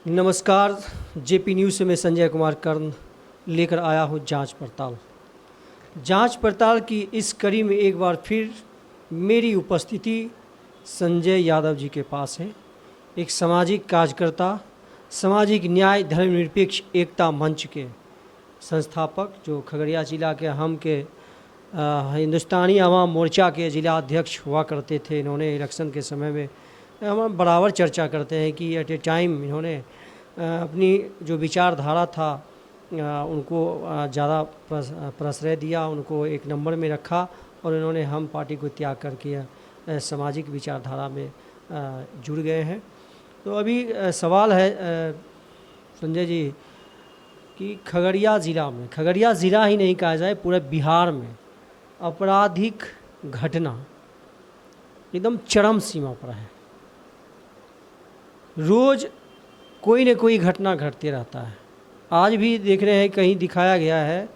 नमस्कार। JP news से मैं संजय कुमार कर्ण लेकर आया हूँ जांच पड़ताल की इस कड़ी में एक बार फिर मेरी उपस्थिति संजय यादव जी के पास है। एक सामाजिक कार्यकर्ता, सामाजिक न्याय धर्मनिरपेक्ष एकता मंच के संस्थापक, जो खगड़िया जिला के हिंदुस्तानी आवाम मोर्चा के जिला अध्यक्ष हुआ करते थे। इन्होंने इलेक्शन के समय में हम बराबर चर्चा करते हैं कि एट ए टाइम इन्होंने अपनी जो विचारधारा था उनको ज़्यादा प्रश्रय दिया, उनको एक नंबर में रखा और इन्होंने हम पार्टी को त्याग करके सामाजिक विचारधारा में जुड़ गए हैं। तो अभी सवाल है संजय जी कि खगड़िया ज़िला ही नहीं कहा जाए, पूरे बिहार में आपराधिक घटना एकदम चरम सीमा पर है। रोज़ कोई न कोई घटना घटते रहता है। आज भी देख रहे हैं, कहीं दिखाया गया है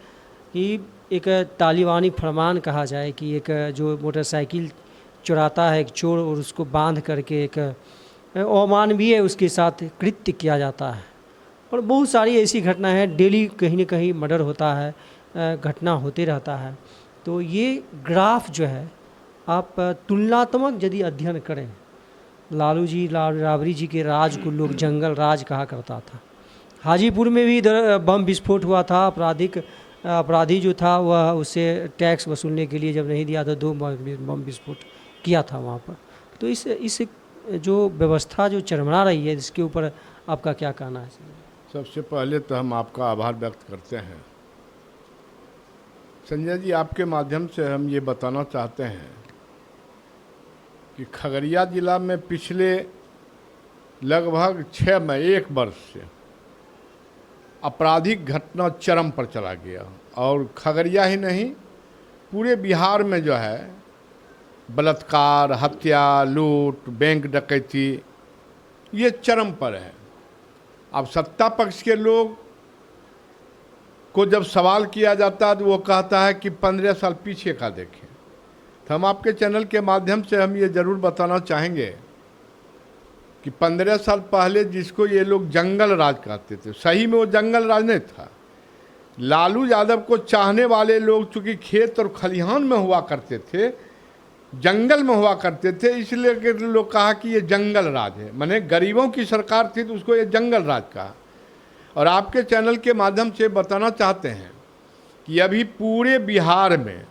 कि एक तालिबानी फरमान कहा जाए कि एक जो मोटरसाइकिल चुराता है एक चोर और उसको बांध करके एक अमानवीय उसके साथ कृत्य किया जाता है। और बहुत सारी ऐसी घटनाएं हैं, डेली कहीं न कहीं मर्डर होता है, घटना होते रहता है। तो ये ग्राफ जो है, आप तुलनात्मक यदि अध्ययन करें, लालू जी राबड़ी जी के राज को लोग जंगल राज कहा करता था। हाजीपुर में भी इधर बम विस्फोट हुआ था। अपराधी जो था वह उससे टैक्स वसूलने के लिए जब नहीं दिया तो 2 बम विस्फोट किया था वहाँ पर। तो इस जो व्यवस्था जो चरमरा रही है, इसके ऊपर आपका क्या कहना है? सबसे पहले तो हम आपका आभार व्यक्त करते हैं संजय जी। आपके माध्यम से हम ये बताना चाहते हैं कि खगड़िया जिला में पिछले लगभग 1 वर्ष से आपराधिक घटना चरम पर चला गया। और खगड़िया ही नहीं, पूरे बिहार में जो है बलात्कार, हत्या, लूट, बैंक डकैती ये चरम पर है। अब सत्ता पक्ष के लोग को जब सवाल किया जाता है तो वो कहता है कि 15 साल पीछे का देखें। तो हम आपके चैनल के माध्यम से हम ये ज़रूर बताना चाहेंगे कि 15 साल पहले जिसको ये लोग जंगल राज कहते थे, सही में वो जंगल राज नहीं था। लालू यादव को चाहने वाले लोग चूँकि खेत और खलिहान में हुआ करते थे, जंगल में हुआ करते थे, इसलिए कि लोग कहा कि ये जंगल राज है, माने गरीबों की सरकार थी तो उसको ये जंगल राज कहा। और आपके चैनल के माध्यम से बताना चाहते हैं कि अभी पूरे बिहार में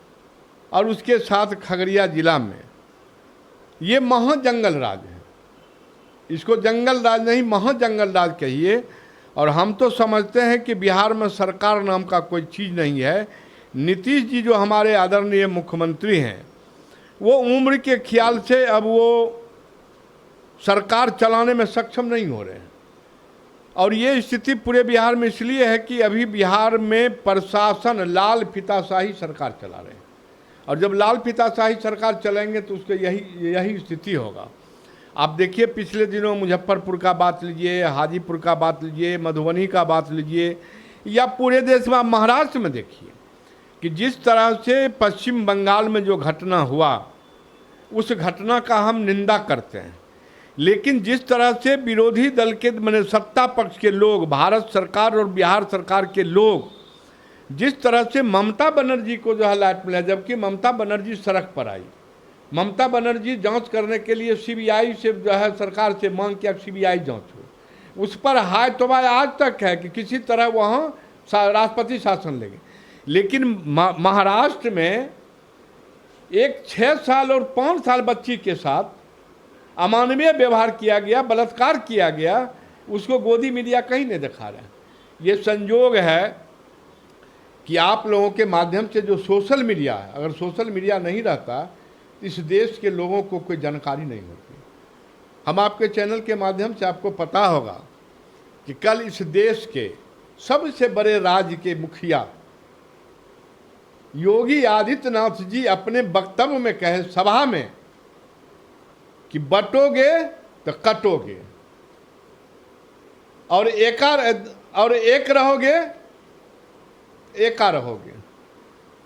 और उसके साथ खगड़िया जिला में ये महा जंगल राज है। इसको जंगल राज नहीं, महा जंगल राज कहिए। और हम तो समझते हैं कि बिहार में सरकार नाम का कोई चीज़ नहीं है। नीतीश जी जो हमारे आदरणीय मुख्यमंत्री हैं, वो उम्र के ख्याल से अब वो सरकार चलाने में सक्षम नहीं हो रहे हैं। और ये स्थिति पूरे बिहार में इसलिए है कि अभी बिहार में प्रशासन लाल फीताशाही सरकार चला रहे हैं। और जब लाल फीताशाही सरकार चलेंगे तो उसके यही स्थिति होगा। आप देखिए, पिछले दिनों मुजफ्फरपुर का बात लीजिए, हाजीपुर का बात लीजिए, मधुबनी का बात लीजिए, या पूरे देश में, महाराष्ट्र में देखिए कि जिस तरह से पश्चिम बंगाल में जो घटना हुआ, उस घटना का हम निंदा करते हैं। लेकिन जिस तरह से विरोधी दल के माने सत्ता पक्ष के लोग, भारत सरकार और बिहार सरकार के लोग जिस तरह से ममता बनर्जी को जो है लाइट मिला, जबकि ममता बनर्जी सड़क पर आई, ममता बनर्जी जांच करने के लिए सीबीआई से जो है सरकार से मांग किया सीबीआई जांच हो। उस पर हाय तोबाह आज तक है कि किसी तरह वहाँ राष्ट्रपति शासन लेंगे। लेकिन महाराष्ट्र में एक 6 साल और 5 साल बच्ची के साथ अमानवीय व्यवहार किया गया, बलात्कार किया गया, उसको गोदी मीडिया कहीं नहीं दिखा रहा है। ये संयोग है कि आप लोगों के माध्यम से जो सोशल मीडिया है, अगर सोशल मीडिया नहीं रहता तो इस देश के लोगों को कोई जानकारी नहीं होती। हम आपके चैनल के माध्यम से आपको पता होगा कि कल इस देश के सबसे बड़े राज्य के मुखिया योगी आदित्यनाथ जी अपने वक्तव्य में कहे सभा में कि बटोगे तो कटोगे और एक रहोगे एका रहोगे।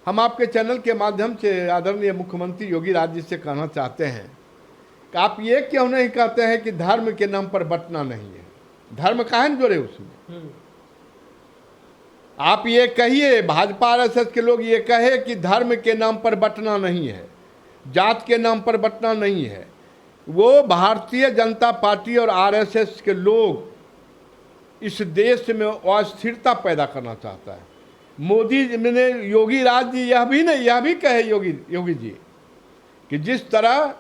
हम आपके चैनल के माध्यम से आदरणीय मुख्यमंत्री योगी राज जी से कहना चाहते हैं कि आप ये क्यों नहीं कहते हैं कि धर्म के नाम पर बंटना नहीं है। धर्म काहे न जोड़े उसमें? आप ये कहिए, भाजपा आरएसएस के लोग ये कहे कि धर्म के नाम पर बंटना नहीं है, जात के नाम पर बंटना नहीं है। वो भारतीय जनता पार्टी और आरएसएस के लोग इस देश में अस्थिरता पैदा करना चाहता है। मोदी जी ने, योगी राज जी यह भी कहे, योगी जी, कि जिस तरह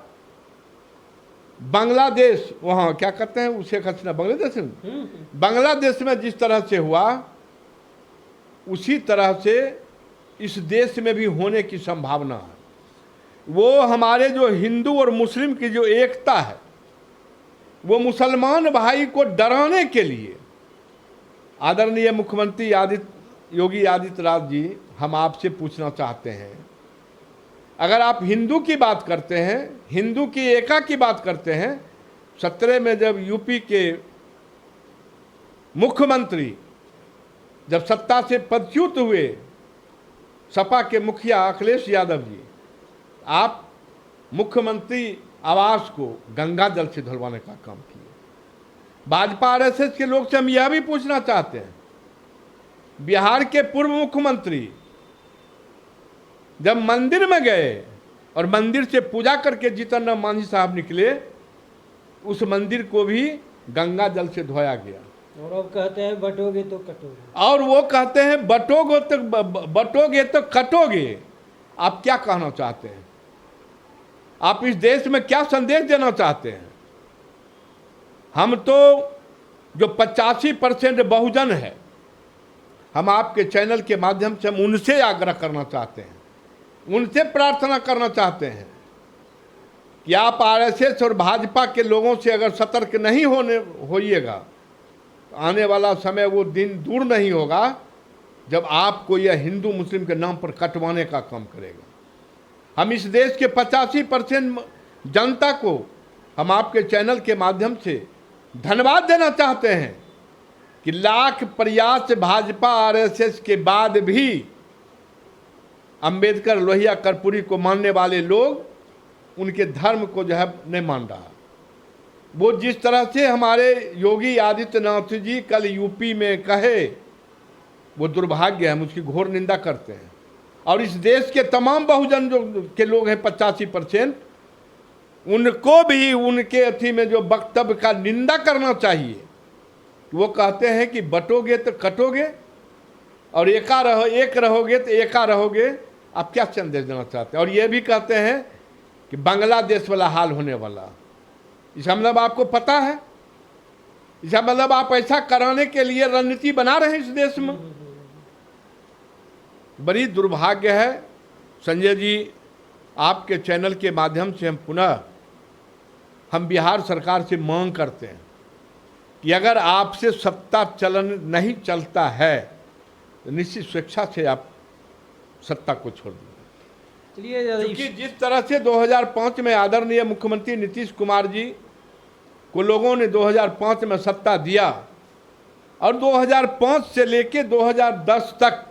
बांग्लादेश, वहाँ क्या कहते हैं उसे, खसना बांग्लादेश में जिस तरह से हुआ, उसी तरह से इस देश में भी होने की संभावना है। वो हमारे जो हिंदू और मुस्लिम की जो एकता है, वो मुसलमान भाई को डराने के लिए आदरणीय मुख्यमंत्री योगी आदित्यनाथ जी, हम आपसे पूछना चाहते हैं, अगर आप हिंदू की बात करते हैं, हिंदू की एकता की बात करते हैं, 17 में जब यूपी के मुख्यमंत्री जब सत्ता से पदच्युत हुए, सपा के मुखिया अखिलेश यादव जी, आप मुख्यमंत्री आवास को गंगा जल से धुलवाने का काम किए। भाजपा आरएसएस के लोग से हम यह भी पूछना चाहते हैं, बिहार के पूर्व मुख्यमंत्री जब मंदिर में गए और मंदिर से पूजा करके जीतन राम मांझी साहब निकले, उस मंदिर को भी गंगा जल से धोया गया। और अब कहते हैं बटोगे तो कटोगे, और वो कहते हैं बटोगे तो कटोगे। आप क्या कहना चाहते हैं? आप इस देश में क्या संदेश देना चाहते हैं? हम तो जो 85% बहुजन है, हम आपके चैनल के माध्यम से हम उनसे आग्रह करना चाहते हैं, उनसे प्रार्थना करना चाहते हैं कि आप आरएसएस और भाजपा के लोगों से अगर सतर्क नहीं होइएगा, तो आने वाला समय वो दिन दूर नहीं होगा जब आपको यह हिंदू मुस्लिम के नाम पर कटवाने का काम करेगा। हम इस देश के 85% जनता को हम आपके चैनल के माध्यम से धन्यवाद देना चाहते हैं कि लाख प्रयास भाजपा आरएसएस के बाद भी अंबेडकर, लोहिया, कर्पूरी को मानने वाले लोग उनके धर्म को जो है नहीं मान रहा। वो जिस तरह से हमारे योगी आदित्यनाथ जी कल यूपी में कहे, वो दुर्भाग्य है, हम उसकी घोर निंदा करते हैं। और इस देश के तमाम बहुजन जो के लोग हैं 85%, उनको भी उनके अथी में जो वक्तव्य का निंदा करना चाहिए। वो कहते हैं कि बटोगे तो कटोगे और एक रहोगे तो एका रहोगे। आप क्या संदेश देना चाहते हैं? और ये भी कहते हैं कि बांग्लादेश वाला हाल होने वाला। इसका मतलब आपको पता है, इसका मतलब आप ऐसा कराने के लिए रणनीति बना रहे हैं इस देश में। बड़ी दुर्भाग्य है संजय जी, आपके चैनल के माध्यम से हम बिहार सरकार से मांग करते हैं कि अगर आपसे सत्ता चलन नहीं चलता है तो निश्चित स्वेच्छा से आप सत्ता को छोड़ दीजिए। चलिए, क्योंकि जिस तरह से 2005 में आदरणीय मुख्यमंत्री नीतीश कुमार जी को लोगों ने 2005 में सत्ता दिया और 2005 से लेके 2010 तक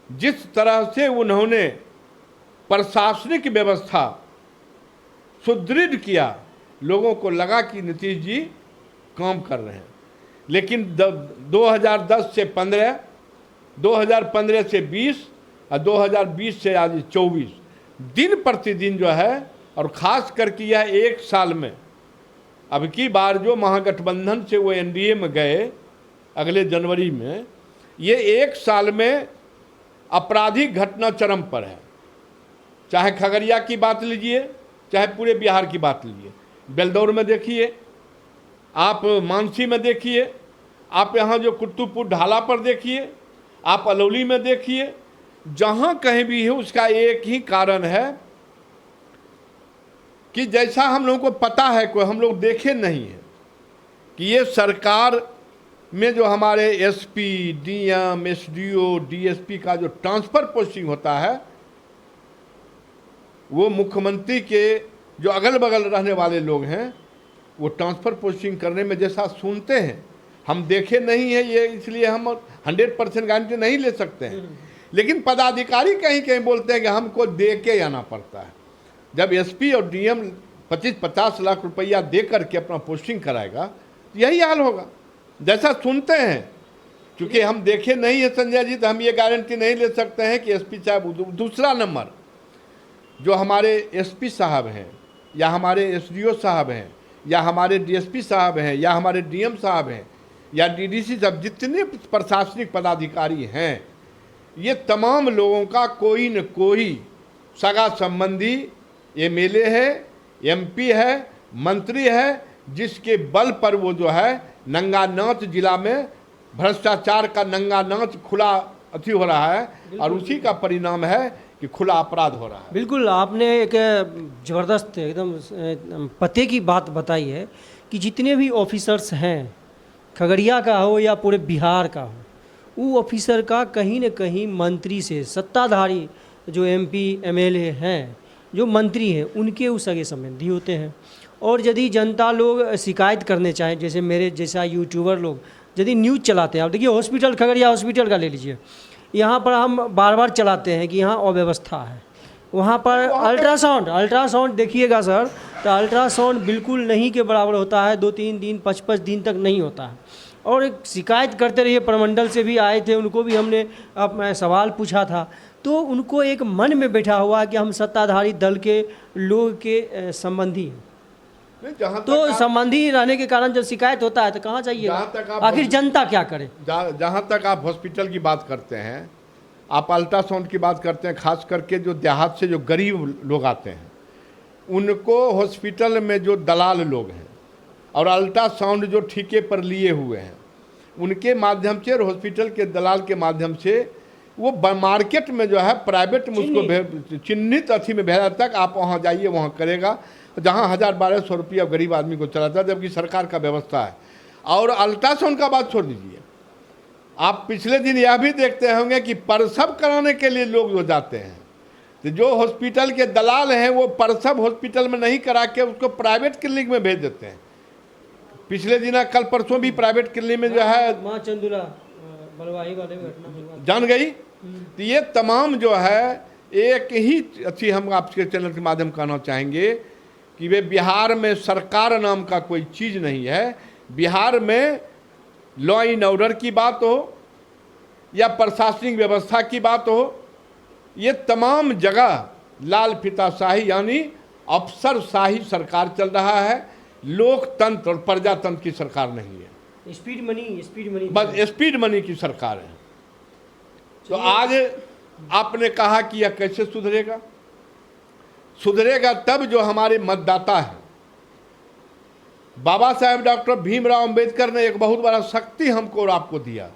जिस तरह से उन्होंने प्रशासनिक व्यवस्था सुदृढ़ किया, लोगों को लगा कि नीतीश जी काम कर रहे हैं। लेकिन 2010 से 15, 2015 से 20 और 2020 से आज 24 दिन प्रतिदिन जो है, और ख़ास करके यह एक साल में, अब की बार जो महागठबंधन से वो एनडीए में गए अगले जनवरी में, ये एक साल में आपराधिक घटना चरम पर है। चाहे खगड़िया की बात लीजिए, चाहे पूरे बिहार की बात लीजिए। बेलदौर में देखिए, आप मानसी में देखिए, आप यहाँ जो कुतुबपुर ढाला पर देखिए, आप अलौली में देखिए, जहाँ कहीं भी है उसका एक ही कारण है कि जैसा हम लोगों को पता है, कोई हम लोग देखे नहीं है कि ये सरकार में जो हमारे एसपी, डीएम, एसडीओ, डीएसपी का जो ट्रांसफ़र पोस्टिंग होता है, वो मुख्यमंत्री के जो अगल बगल रहने वाले लोग हैं, वो ट्रांसफ़र पोस्टिंग करने में जैसा सुनते हैं, हम देखे नहीं है ये, इसलिए हम 100% गारंटी नहीं ले सकते हैं। लेकिन पदाधिकारी कहीं कहीं बोलते हैं कि हमको दे के आना पड़ता है। जब एसपी और डीएम 25-50 लाख रुपया दे करके अपना पोस्टिंग कराएगा, यही हाल होगा। जैसा सुनते हैं, क्योंकि हम देखे नहीं है संजय जी, तो हम ये गारंटी नहीं ले सकते हैं कि एसपी साहब। दूसरा नंबर, जो हमारे एसपी साहब हैं या हमारे एसडीओ साहब हैं या हमारे डीएसपी साहब हैं या हमारे डीएम साहब हैं या डीडीसी साहब, जितने प्रशासनिक पदाधिकारी हैं, ये तमाम लोगों का कोई न कोई सगा संबंधी एमएलए है, एमपी है, मंत्री है, जिसके बल पर वो जो है नंगा नाच जिला में भ्रष्टाचार का नंगा नाच खुला अथी हो रहा है, और उसी का परिणाम है कि खुला अपराध हो रहा है। बिल्कुल, आपने एक ज़बरदस्त एकदम पते की बात बताई है कि जितने भी ऑफिसर्स हैं, खगड़िया का हो या पूरे बिहार का हो, वो ऑफिसर का कहीं न कहीं मंत्री से, सत्ताधारी जो एमपी एमएलए हैं, जो मंत्री हैं, उनके उस सगे संबंधी होते हैं। और यदि जनता लोग शिकायत करने चाहें, जैसे मेरे जैसा यूट्यूबर लोग यदि न्यूज़ चलाते हैं, आप देखिए हॉस्पिटल, खगड़िया हॉस्पिटल का ले लीजिए, यहाँ पर हम बार बार चलाते हैं कि यहाँ अव्यवस्था है, वहाँ पर अल्ट्रासाउंड देखिएगा सर, तो अल्ट्रासाउंड बिल्कुल नहीं के बराबर होता है, 2-3 दिन 5-5 दिन तक नहीं होता है। और एक शिकायत करते रहिए, प्रमंडल से भी आए थे, उनको भी हमने सवाल पूछा था, तो उनको एक मन में बैठा हुआ है कि हम सत्ताधारी दल के लोग के संबंधी हैं। तो संबंधी रहने के कारण जब शिकायत होता है तो कहाँ जाइएगा, आखिर जनता क्या करे। जहाँ तक आप हॉस्पिटल की बात करते हैं, आप अल्ट्रासाउंड की बात करते हैं, खास करके जो देहात से जो गरीब लोग आते हैं, उनको हॉस्पिटल में जो दलाल लोग हैं और अल्ट्रासाउंड जो ठेके पर लिए हुए हैं, उनके माध्यम से और हॉस्पिटल के दलाल के माध्यम से वो मार्केट में जो है प्राइवेट में उसको चिन्हित अथी में भेजा तक आप वहाँ जाइए, वहाँ करेगा, जहाँ 1000-1200 रुपया गरीब आदमी को चलाता है, जबकि सरकार का व्यवस्था है। और अल्ट्रासाउंड का बात छोड़ दीजिए, आप पिछले दिन यह भी देखते होंगे कि प्रसव कराने के लिए लोग जो जाते हैं, तो जो हॉस्पिटल के दलाल हैं वो प्रसव हॉस्पिटल में नहीं करा के उसको प्राइवेट क्लिनिक में भेज देते हैं। पिछले दिन कल परसों भी प्राइवेट क्लिनिक में जो है माँ चंदुला बलवाही वाले घटना जान गई। तो ये तमाम जो है एक ही अच्छी हम आपके चैनल के माध्यम कहना चाहेंगे कि वे बिहार में सरकार नाम का कोई चीज़ नहीं है। बिहार में लॉ एंड ऑर्डर की बात हो या प्रशासनिक व्यवस्था की बात हो, ये तमाम जगह लाल फीताशाही यानी अफसरशाही सरकार चल रहा है, लोकतंत्र और प्रजातंत्र की सरकार नहीं है। स्पीड मनी बस स्पीड मनी की सरकार है। तो आज आपने कहा कि यह कैसे सुधरेगा? सुधरेगा तब जो हमारे मतदाता हैं। बाबा साहेब डॉक्टर भीमराव अंबेडकर ने एक बहुत बड़ा शक्ति हमको और आपको दिया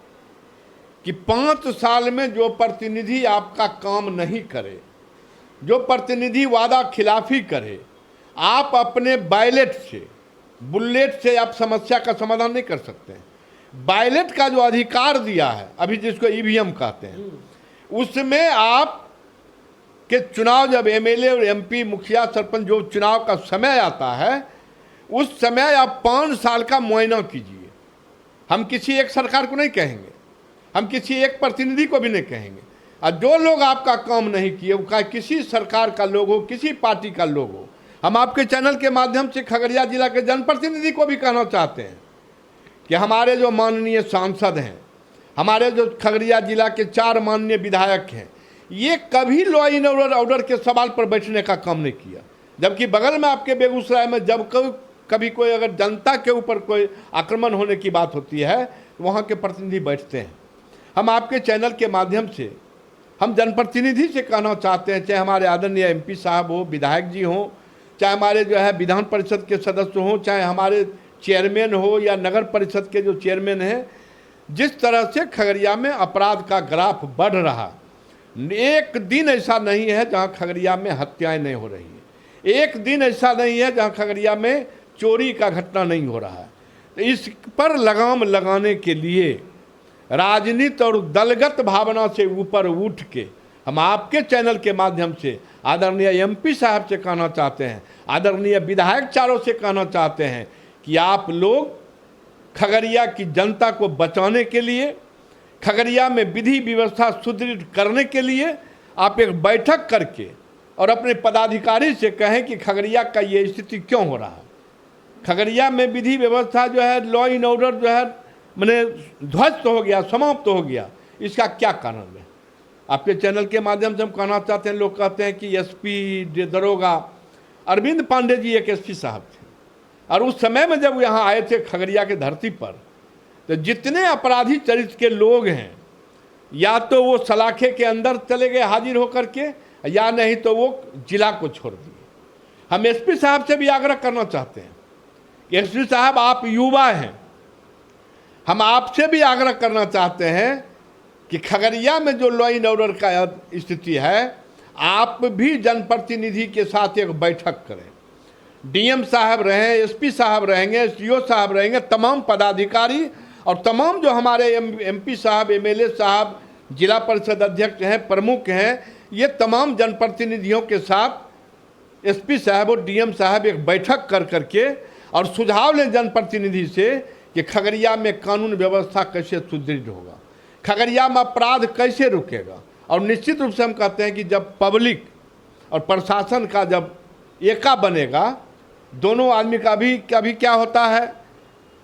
कि 5 साल में जो प्रतिनिधि आपका काम नहीं करे, जो प्रतिनिधि वादा खिलाफी करे, आप अपने बैलेट से, बुलेट से आप समस्या का समाधान नहीं कर सकते हैं। बैलेट का जो अधिकार दिया है, अभी जिसको ईवीएम कहते हैं, उसमें आप के चुनाव जब एमएलए और एमपी, मुखिया, सरपंच जो चुनाव का समय आता है, उस समय आप 5 साल का मुआयना कीजिए। हम किसी एक सरकार को नहीं कहेंगे, हम किसी एक प्रतिनिधि को भी नहीं कहेंगे। और जो लोग आपका काम नहीं किए, वो किसी सरकार का लोग हो, किसी पार्टी का लोग हो, हम आपके चैनल के माध्यम से खगड़िया जिला के जनप्रतिनिधि को भी कहना चाहते हैं कि हमारे जो माननीय सांसद हैं, हमारे जो खगड़िया जिला के 4 माननीय विधायक हैं, ये कभी लॉ एंड ऑर्डर के सवाल पर बैठने का काम नहीं किया। जबकि बगल में आपके बेगूसराय में जब कभी कोई अगर जनता के ऊपर कोई आक्रमण होने की बात होती है, तो वहाँ के प्रतिनिधि बैठते हैं। हम आपके चैनल के माध्यम से हम जनप्रतिनिधि से कहना चाहते हैं, चाहे हमारे आदरणीय एमपी साहब हो, विधायक जी हों, चाहे हमारे जो है विधान परिषद के सदस्य हों, चाहे हमारे चेयरमैन हो या नगर परिषद के जो चेयरमैन हैं, जिस तरह से खगड़िया में अपराध का ग्राफ बढ़ रहा, एक दिन ऐसा नहीं है जहां खगड़िया में हत्याएं नहीं हो रही है, एक दिन ऐसा नहीं है जहां खगड़िया में चोरी का घटना नहीं हो रहा है। तो इस पर लगाम लगाने के लिए राजनीति और दलगत भावना से ऊपर उठ के हम आपके चैनल के माध्यम से आदरणीय एमपी साहब से कहना चाहते हैं, आदरणीय विधायक चारों से कहना चाहते हैं कि आप लोग खगड़िया की जनता को बचाने के लिए, खगड़िया में विधि व्यवस्था सुदृढ़ करने के लिए आप एक बैठक करके और अपने पदाधिकारी से कहें कि खगड़िया का ये स्थिति क्यों हो रहा है। खगड़िया में विधि व्यवस्था जो है, लॉ एंड ऑर्डर जो है मैंने ध्वस्त हो गया, समाप्त हो गया। इसका क्या कारण है? आपके चैनल के माध्यम से हम कहना चाहते हैं, लोग कहते हैं कि एसपी दरोगा, अरविंद पांडे जी एक एसपी साहब थे, और उस समय में जब यहाँ आए थे खगड़िया की धरती पर, तो जितने अपराधी चरित्र के लोग हैं, या तो वो सलाखे के अंदर चले गए हाजिर होकर के, या नहीं तो वो जिला को छोड़ दिए। हम एसपी साहब से भी आग्रह करना चाहते हैं, एसपी साहब आप युवा हैं, हम आपसे भी आग्रह करना चाहते हैं कि खगड़िया में जो लॉ एंड ऑर्डर का स्थिति है, आप भी जनप्रतिनिधि के साथ एक बैठक करें। डीएम साहब रहें, एसपी साहब रहेंगे, एसडीओ साहब रहेंगे, तमाम पदाधिकारी और तमाम जो हमारे एमपी साहब, एमएलए साहब, जिला परिषद अध्यक्ष हैं, प्रमुख हैं, ये तमाम जनप्रतिनिधियों के साथ एसपी साहब और डीएम साहब एक बैठक कर करके और सुझाव लें जनप्रतिनिधि से कि खगड़िया में कानून व्यवस्था कैसे सुदृढ़ होगा, खगड़िया में अपराध कैसे रुकेगा। और निश्चित रूप से हम कहते हैं कि जब पब्लिक और प्रशासन का जब एका बनेगा, दोनों आदमी का भी कभी क्या होता है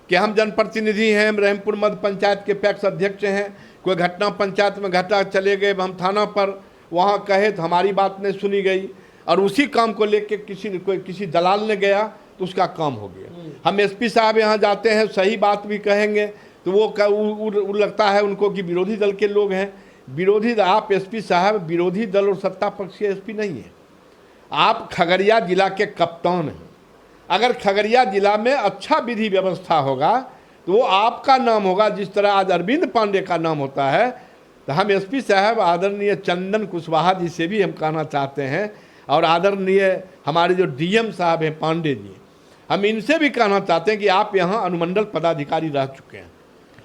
कि हम जनप्रतिनिधि हैं, रहीमपुर मध्य पंचायत के पैक्स अध्यक्ष हैं, कोई घटना पंचायत में घटा, चले गए हम थाना पर, वहाँ कहे तो हमारी बात नहीं सुनी गई, और उसी काम को लेके किसी दलाल ने गया तो उसका काम हो गया। हम एसपी साहब यहाँ जाते हैं, सही बात भी कहेंगे तो वो लगता है उनको कि विरोधी दल के लोग हैं। विरोधी, आप एसपी साहब विरोधी दल और सत्ता पक्ष के एसपी नहीं है, आप खगड़िया जिला के कप्तान हैं। अगर खगड़िया जिला में अच्छा विधि व्यवस्था होगा तो वो आपका नाम होगा, जिस तरह आज अरविंद पांडे का नाम होता है। तो हम एसपी साहब आदरणीय चंदन कुशवाहा जी से भी हम कहना चाहते हैं, और आदरणीय हमारे जो डीएम साहब हैं पांडे जी, हम इनसे भी कहना चाहते हैं कि आप यहाँ अनुमंडल पदाधिकारी रह चुके हैं,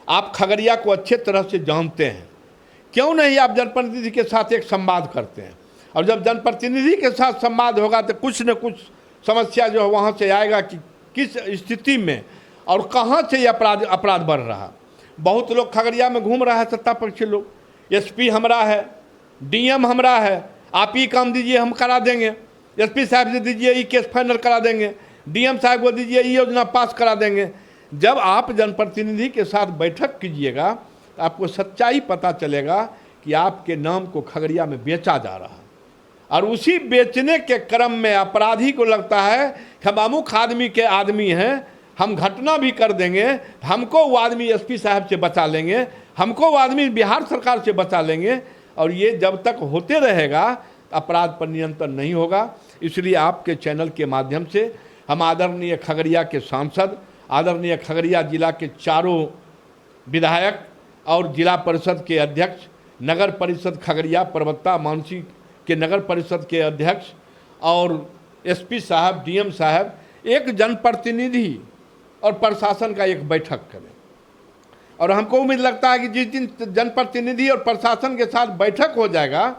आप खगड़िया को अच्छे तरह से जानते हैं, क्यों नहीं आप जनप्रतिनिधि के साथ एक संवाद करते हैं। और जब जनप्रतिनिधि के साथ संवाद होगा तो कुछ न कुछ समस्या जो है वहाँ से आएगा कि किस स्थिति में और कहाँ से ये अपराध बढ़ रहा। बहुत लोग खगड़िया में घूम रहा है, सत्ता पक्षी लोग, एसपी हमरा है, डीएम हमरा है, आप ही काम दीजिए हम करा देंगे, एसपी साहब से दीजिए ये केस फाइनल करा देंगे, डीएम साहब को दीजिए ये योजना पास करा देंगे। जब आप जनप्रतिनिधि के साथ बैठक कीजिएगा तो आपको सच्चाई पता चलेगा कि आपके नाम को खगड़िया में बेचा जा रहा है, और उसी बेचने के क्रम में अपराधी को लगता है कि हम अमुक आदमी के आदमी हैं, हम घटना भी कर देंगे, हमको वो आदमी एसपी साहब से बचा लेंगे, हमको वो आदमी बिहार सरकार से बचा लेंगे। और ये जब तक होते रहेगा अपराध पर नियंत्रण नहीं होगा। इसलिए आपके चैनल के माध्यम से हम आदरणीय खगड़िया के सांसद, आदरणीय खगड़िया जिला के चारों विधायक और जिला परिषद के अध्यक्ष, नगर परिषद खगड़िया परबत्ता मानसी के नगर परिषद के अध्यक्ष और एसपी साहब, डीएम साहब, एक जनप्रतिनिधि और प्रशासन का एक बैठक करें। और हमको उम्मीद लगता है कि जिस दिन जनप्रतिनिधि और प्रशासन के साथ बैठक हो जाएगा,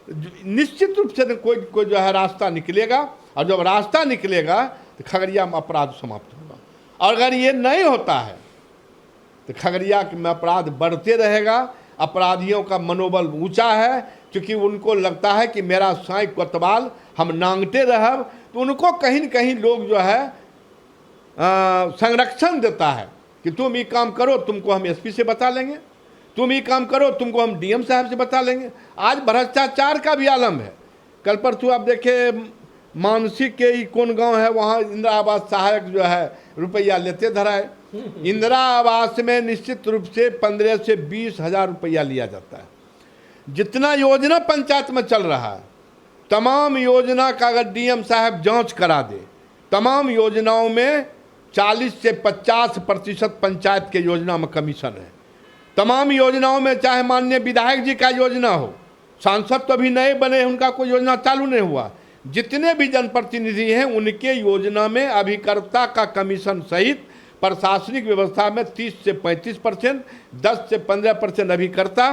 निश्चित रूप से कोई जो है रास्ता निकलेगा, और जब रास्ता निकलेगा तो खगड़िया में अपराध समाप्त होगा। और अगर ये नहीं होता है तो खगड़िया में अपराध बढ़ते रहेगा। अपराधियों का मनोबल ऊंचा है, क्योंकि उनको लगता है कि मेरा साईं कोतवाल हम नांगते रहब, तो उनको कहीं न कहीं लोग जो है संरक्षण देता है कि तुम ये काम करो, तुमको हम एसपी से बचा लेंगे, तुम ये काम करो, तुमको हम डीएम साहब से बचा लेंगे। आज भ्रष्टाचार का भी आलम है। कल परसों आप देखे मानसी के ही कौन गांव है, वहाँ इंदिरा आवास सहायक जो है रुपया लेते धराए। इंदिरा आवास में निश्चित रूप से 15 से 20 हज़ार रुपया लिया जाता है। जितना योजना पंचायत में चल रहा है, तमाम योजना का अगर डीएम साहब जांच करा दे, तमाम योजनाओं में 40 से 50% पंचायत के योजना में कमीशन है। तमाम योजनाओं में, चाहे माननीय विधायक जी का योजना हो, सांसद तो अभी नए बने, उनका कोई योजना चालू नहीं हुआ, जितने भी जनप्रतिनिधि हैं उनके योजना में अभिकर्ता का कमीशन सहित प्रशासनिक व्यवस्था में 30 से 35%, 10 से 15% अभिकर्ता।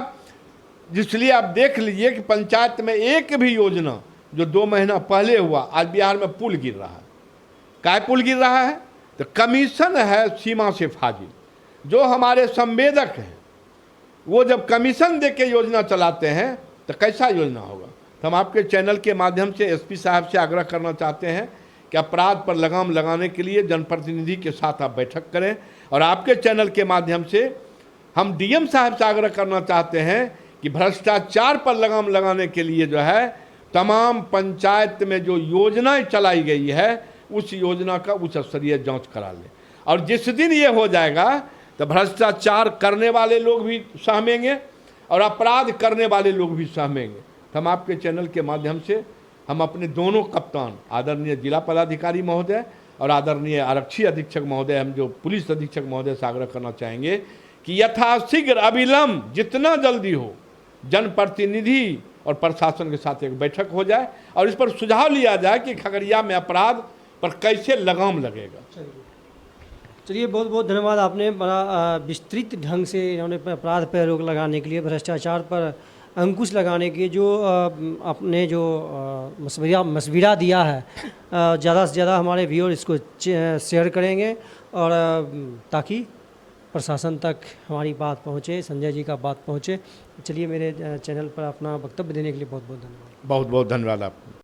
इसलिए आप देख लीजिए कि पंचायत में एक भी योजना जो 2 महीना पहले हुआ, आज बिहार में पुल गिर रहा है। काय पुल गिर रहा है? तो कमीशन है सीमा से फाजिल। जो हमारे संवेदक हैं वो जब कमीशन दे के योजना चलाते हैं तो कैसा योजना होगा। तो हम आपके चैनल के माध्यम से एसपी साहब से आग्रह करना चाहते हैं कि अपराध पर लगाम लगाने के लिए जनप्रतिनिधि के साथ आप बैठक करें, और आपके चैनल के माध्यम से हम डीएम साहब से आग्रह करना चाहते हैं कि भ्रष्टाचार पर लगाम लगाने के लिए जो है तमाम पंचायत में जो योजनाएं चलाई गई है उस योजना का उच्च स्तरीय जांच करा ले। और जिस दिन ये हो जाएगा तो भ्रष्टाचार करने वाले लोग भी सहमेंगे और अपराध करने वाले लोग भी सहमेंगे। तो हम आपके चैनल के माध्यम से हम अपने दोनों कप्तान आदरणीय जिला पदाधिकारी महोदय और आदरणीय आरक्षी अधीक्षक महोदय, हम जो पुलिस अधीक्षक महोदय से आग्रह करना चाहेंगे कि यथाशीघ्र अविलंब जितना जल्दी हो जनप्रतिनिधि और प्रशासन के साथ एक बैठक हो जाए और इस पर सुझाव लिया जाए कि खगड़िया में अपराध पर कैसे लगाम लगेगा। चलिए, बहुत बहुत धन्यवाद। आपने बड़ा विस्तृत ढंग से इन्होंने अपराध पर रोक लगाने के लिए, भ्रष्टाचार पर अंकुश लगाने के जो आपने जो मशविरा दिया है, ज़्यादा से ज़्यादा हमारे व्यूअर इसको शेयर करेंगे और ताकि प्रशासन तक हमारी बात पहुँचे, संजय जी का बात पहुँचे। चलिए, मेरे चैनल पर अपना वक्तव्य देने के लिए बहुत बहुत धन्यवाद। बहुत बहुत धन्यवाद आपको।